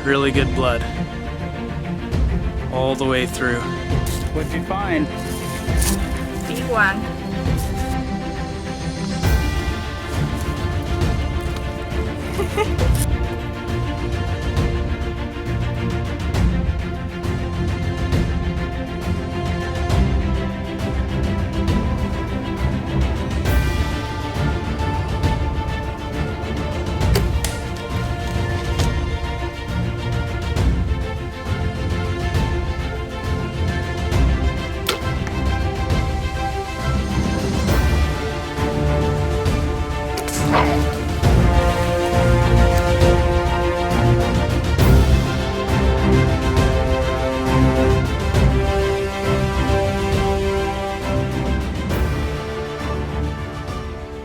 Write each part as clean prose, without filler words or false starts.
really good blood all the way through. What'd you find? B1.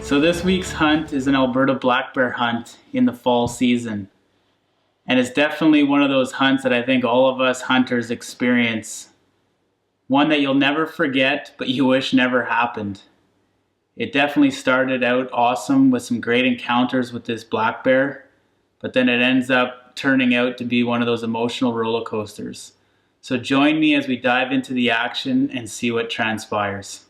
So this week's hunt is an Alberta black bear hunt in the fall season. And it's definitely one of those hunts that I think all of us hunters experience. One that you'll never forget, but you wish never happened. It definitely started out awesome with some great encounters with this black bear, but then it ends up turning out to be one of those emotional roller coasters. So join me as we dive into the action and see what transpires.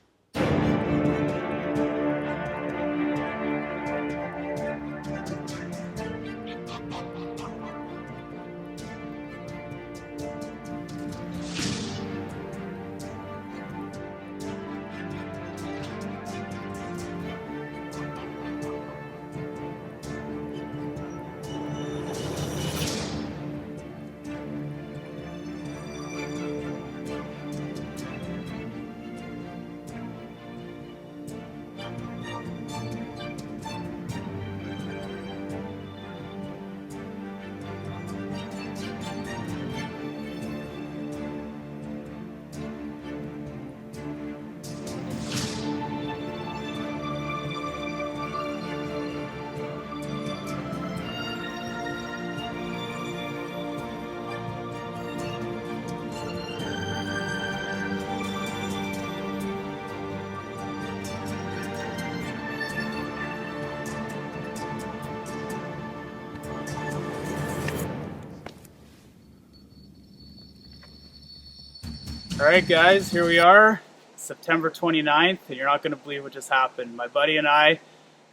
Alright guys, here we are, September 29th, and you're not going to believe what just happened. My buddy and I,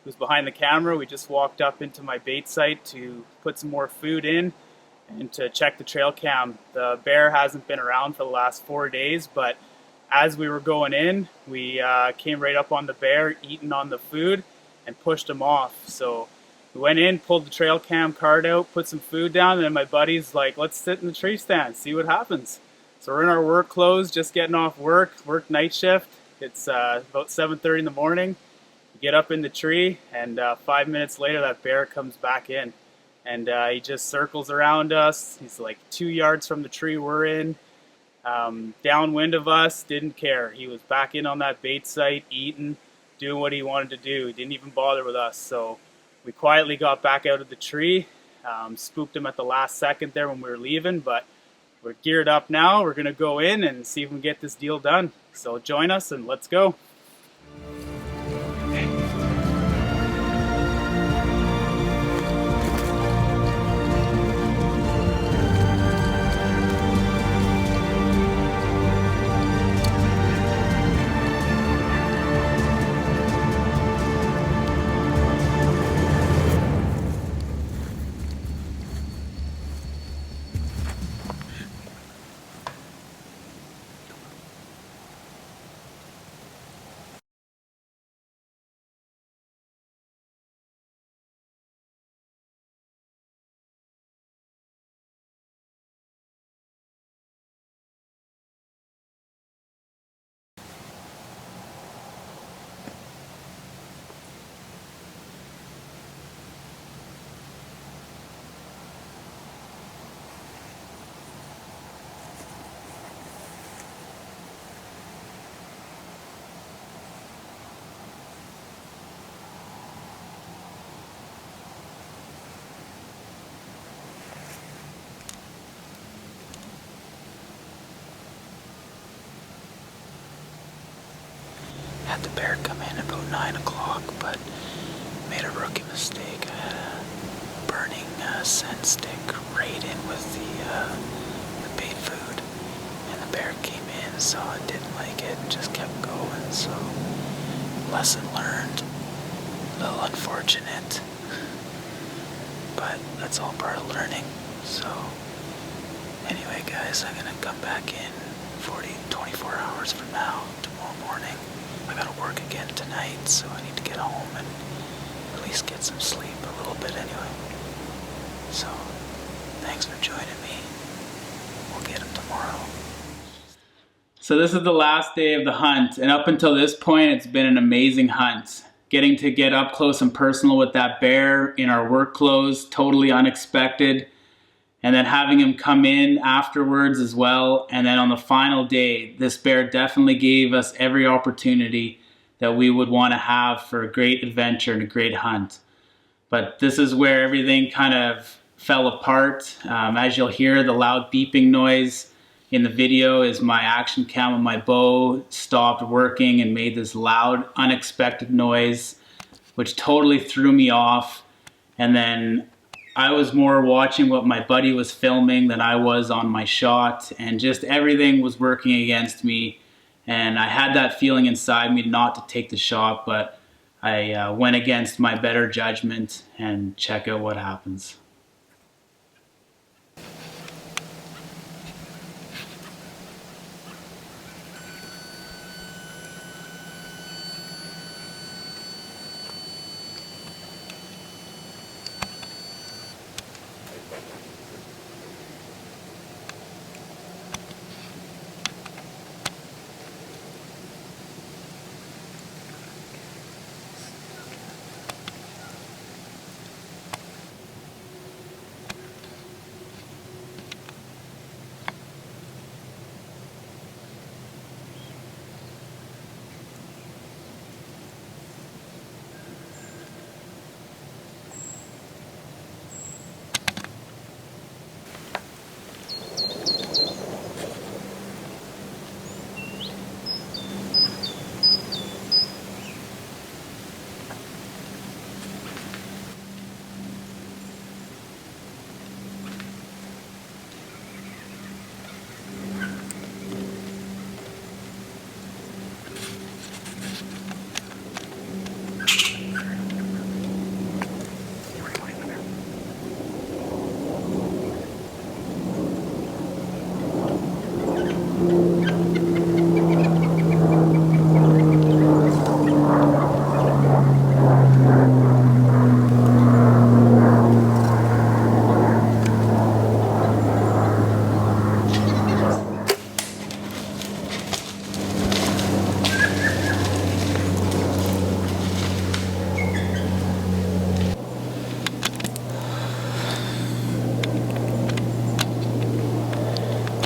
who's behind the camera, we just walked up into my bait site to put some more food in and to check the trail cam. The bear hasn't been around for the last 4 days, but as we were going in, we came right up on the bear, eating on the food, and pushed him off. So we went in, pulled the trail cam card out, put some food down, and then my buddy's like, let's sit in the tree stand, see what happens. So we're in our work clothes, just getting off work night shift. It's about 7:30 in the morning. We get up in the tree, and 5 minutes later, that bear comes back in. And he just circles around us. He's like 2 yards from the tree we're in, downwind of us, didn't care. He was back in on that bait site, eating, doing what he wanted to do. He didn't even bother with us. So we quietly got back out of the tree, spooked him at the last second there when we were leaving, but we're geared up now. We're going to go in and see if we can get this deal done. So join us and let's go. Had the bear come in about 9 o'clock, but made a rookie mistake. I had a burn morning scent stick right in with the bait food, and the bear came in, saw it, didn't like it, just kept going. So lesson learned. A little unfortunate, but that's all part of learning. So anyway, guys, I'm gonna come back in 24 hours from now, tomorrow morning. I gotta work again tonight, so I need to get home and at least get some sleep, a little bit anyway. So thanks for joining me. We'll get him tomorrow. So this is the last day of the hunt, and up until this point, it's been an amazing hunt. Getting to get up close and personal with that bear in our work clothes, totally unexpected. And then having him come in afterwards as well. And then on the final day, this bear definitely gave us every opportunity that we would want to have for a great adventure and a great hunt. But this is where everything kind of fell apart. As you'll hear, the loud beeping noise in the video is my action cam on my bow stopped working and made this loud, unexpected noise, which totally threw me off. And then I was more watching what my buddy was filming than I was on my shot, and just everything was working against me. And I had that feeling inside me not to take the shot, but I went against my better judgment, and check out what happens.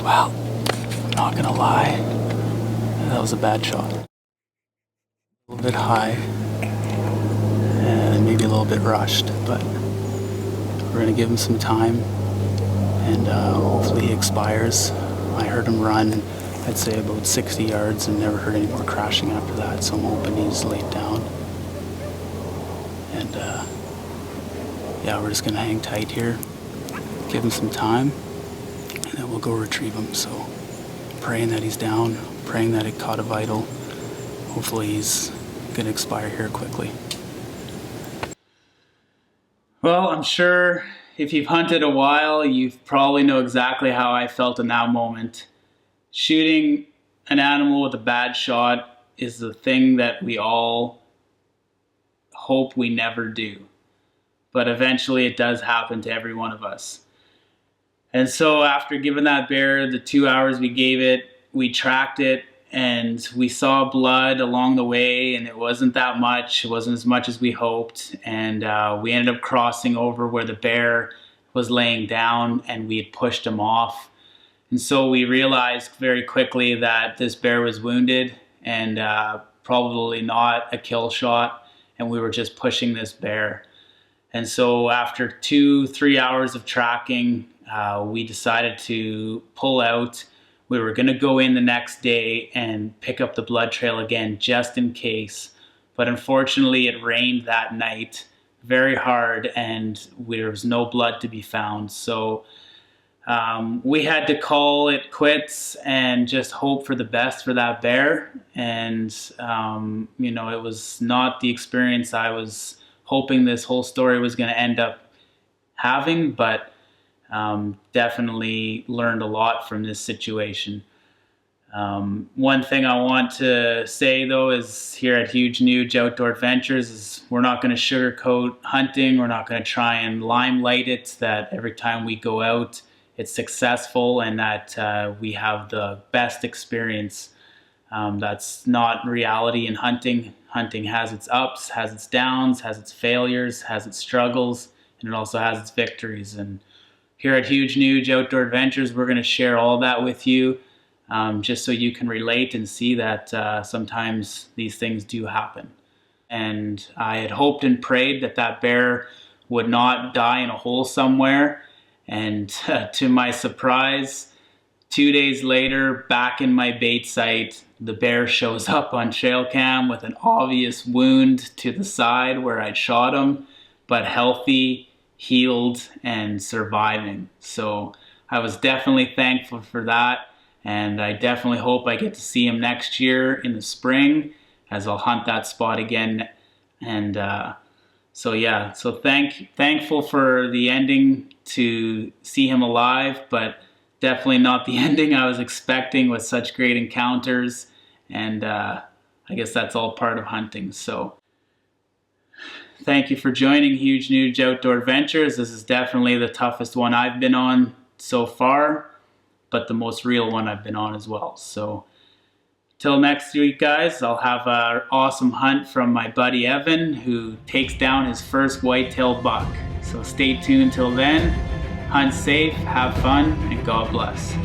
Well, I'm not gonna lie, that was a bad shot. A little bit high, and maybe a little bit rushed, but we're gonna give him some time, and hopefully he expires. I heard him run, I'd say about 60 yards, and never heard any more crashing after that, so I'm hoping he's laid down. And yeah, we're just gonna hang tight here, give him some time, and then we'll go retrieve him. So praying that he's down, praying that it caught a vital. Hopefully he's gonna expire here quickly. Well, I'm sure if you've hunted a while, you probably know exactly how I felt in that moment. Shooting an animal with a bad shot is the thing that we all hope we never do. But eventually it does happen to every one of us. And so after giving that bear the 2 hours we gave it, we tracked it, and we saw blood along the way, and it wasn't that much. It wasn't as much as we hoped. And we ended up crossing over where the bear was laying down, and we had pushed him off. And so we realized very quickly that this bear was wounded and probably not a kill shot, and we were just pushing this bear. And so after 2-3 hours of tracking, we decided to pull out. We were going to go in the next day and pick up the blood trail again just in case. But unfortunately it rained that night very hard, and there was no blood to be found. So we had to call it quits and just hope for the best for that bear. And you know, it was not the experience I was hoping this whole story was going to end up having, but definitely learned a lot from this situation. One thing I want to say though is here at Huge Nuge Outdoor Adventures is we're not going to sugarcoat hunting. We're not going to try and limelight it, that every time we go out it's successful and that we have the best experience. That's not reality in hunting. Hunting has its ups, has its downs, has its failures, has its struggles, and it also has its victories. And here at Huge Nuge Outdoor Adventures, we're going to share all that with you, just so you can relate and see that sometimes these things do happen. And I had hoped and prayed that that bear would not die in a hole somewhere. And to my surprise, 2 days later, back in my bait site, the bear shows up on trail cam with an obvious wound to the side where I'd shot him, but healthy, healed, and surviving. So I was definitely thankful for that, and I definitely hope I get to see him next year in the spring as I'll hunt that spot again. And so yeah, so thankful for the ending to see him alive, but definitely not the ending I was expecting with such great encounters. And I guess that's all part of hunting. So thank you for joining Huge Nuge Outdoor Adventures. This is definitely the toughest one I've been on so far, but the most real one I've been on as well. So till next week, guys, I'll have an awesome hunt from my buddy Evan, who takes down his first whitetail buck. So stay tuned till then. Hunt safe, have fun, and God bless.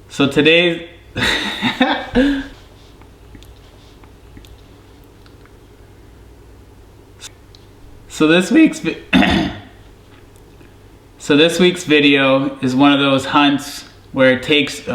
So today, so this week's video is one of those hunts where it takes